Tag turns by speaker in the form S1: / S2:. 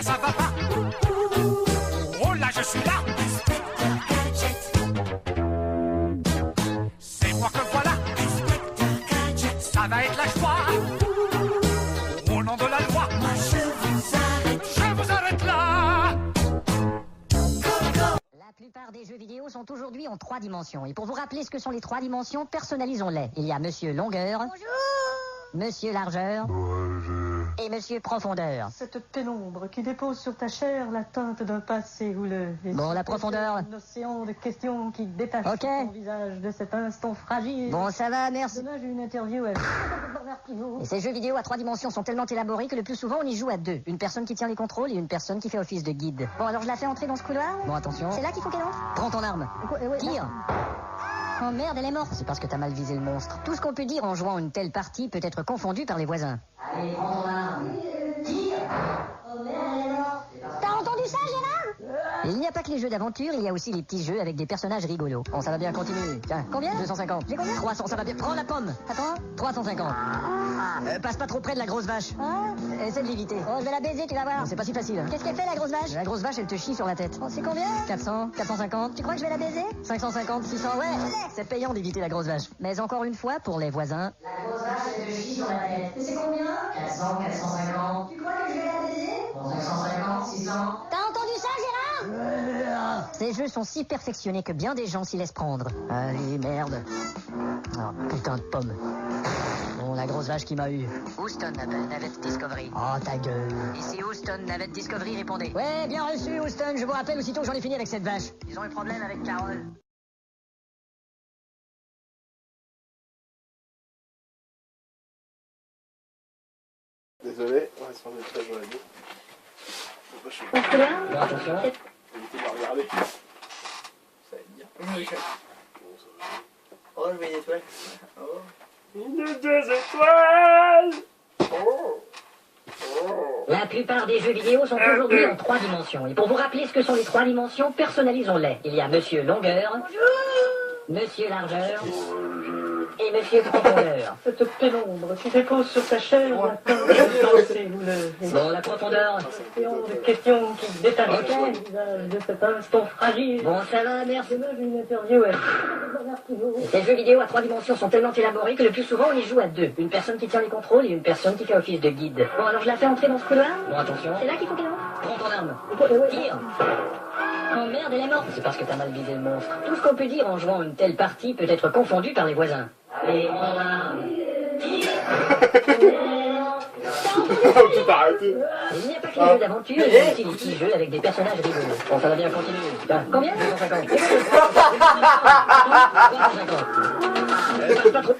S1: là ça va pas. Oh là je suis là. C'est moi que voilà. Ça va être la joie. Au nom de la loi, je vous arrête là.
S2: La plupart des jeux vidéo sont aujourd'hui en 3 dimensions. Et pour vous rappeler ce que sont les 3 dimensions, personnalisons-les. Il y a Monsieur Longueur, bonjour, Monsieur Largeur, bonjour, et Monsieur Profondeur.
S3: Cette pénombre qui dépose sur ta chair la teinte d'un passé houleux.
S2: Bon, la profondeur.
S3: Un océan de questions qui détachent ton visage de cet instant fragile.
S2: Bon, ça va, merci.
S3: Demain, j'ai une interview avec...
S2: Et ces jeux vidéo à 3 dimensions sont tellement élaborés que le plus souvent on y joue à 2. Une personne qui tient les contrôles et une personne qui fait office de guide. Bon, alors je la fais entrer dans ce couloir. Bon, attention. C'est là qu'il faut qu'elle entre. Prends ton arme. Tire. Oh merde, elle est morte. C'est parce que t'as mal visé le monstre. Tout ce qu'on peut dire en jouant une telle partie peut être confondu par les voisins. Allez, prends ton arme. Tire. Oh merde, elle est morte. T'as entendu ça, Gérard? Il n'y a pas que les jeux d'aventure, il y a aussi les petits jeux avec des personnages rigolos. Bon, ça va bien continuer. Tiens, combien? 250. J'ai combien? 300, ça va bien. Prends la pomme. Attends. 350. Passe pas trop près de la grosse vache. Hein? Essaie de l'éviter. Oh, je vais la baiser, tu vas voir. C'est pas si facile. Qu'est-ce qu'elle fait, la grosse vache? La grosse vache, elle te chie sur la tête. Oh, c'est combien? 400, 450. Tu crois que je vais la baiser? 550, 600, ouais. C'est payant d'éviter la grosse vache. Mais encore une fois, pour les voisins. La grosse vache, elle te chie sur la tête. Et c'est combien? 400, 450. Tu crois que je vais la baiser? 550, 600. T'as entendu ça, Gérard? Ces jeux sont si perfectionnés que bien des gens s'y laissent prendre. Allez, merde. Oh, putain de pomme. Bon, la grosse vache qui m'a eu. Houston appelle Navette Discovery. Oh, ta gueule. Ici Houston, Navette Discovery, répondez. Ouais, bien reçu, Houston. Je vous rappelle aussitôt que j'en ai fini avec cette vache. Ils ont un problème avec Carole.
S4: Désolé, on va se faire des traits dans la nuit.
S2: Attention.
S4: Évitez de la regarder. Ça va être bien.
S5: Oh, je vois une étoile. Oh.
S4: Une 2 étoiles. Oh. Oh.
S2: La plupart des jeux vidéo sont aujourd'hui en 3 dimensions. Et pour vous rappeler ce que sont les 3 dimensions, personnalisons-les. Il y a Monsieur Longueur, Monsieur Largeur et Monsieur Profondeur.
S3: Cette pénombre qui dépose sur ta chair la teinte d'un passé houleux.
S2: Bon, la profondeur.
S3: Un océan de questions qui détachent ton visage de cet instant fragile.
S2: Bon, ça va, merci.
S3: Demain, j'ai une interview avec...
S2: Ces jeux vidéo à 3 dimensions sont tellement élaborés que le plus souvent on y joue à 2. Une personne qui tient les contrôles et une personne qui fait office de guide. Bon, alors je la fais entrer dans ce couloir. Bon, attention. C'est là qu'il faut qu'elle entre. Prends ton arme. Tire. Oh merde, elle est morte. C'est parce que t'as mal visé le monstre. Tout ce qu'on peut dire en jouant une telle partie peut être confondu par les voisins. Allez, prends ton arme. Tire.
S4: Tout arrêté.
S2: Il n'y a pas que les jeux d'aventure, il y a aussi les petits jeux avec des personnages rigolos. Bon, ça va bien continuer. Tiens, combien? 250. 350. Passe pas trop.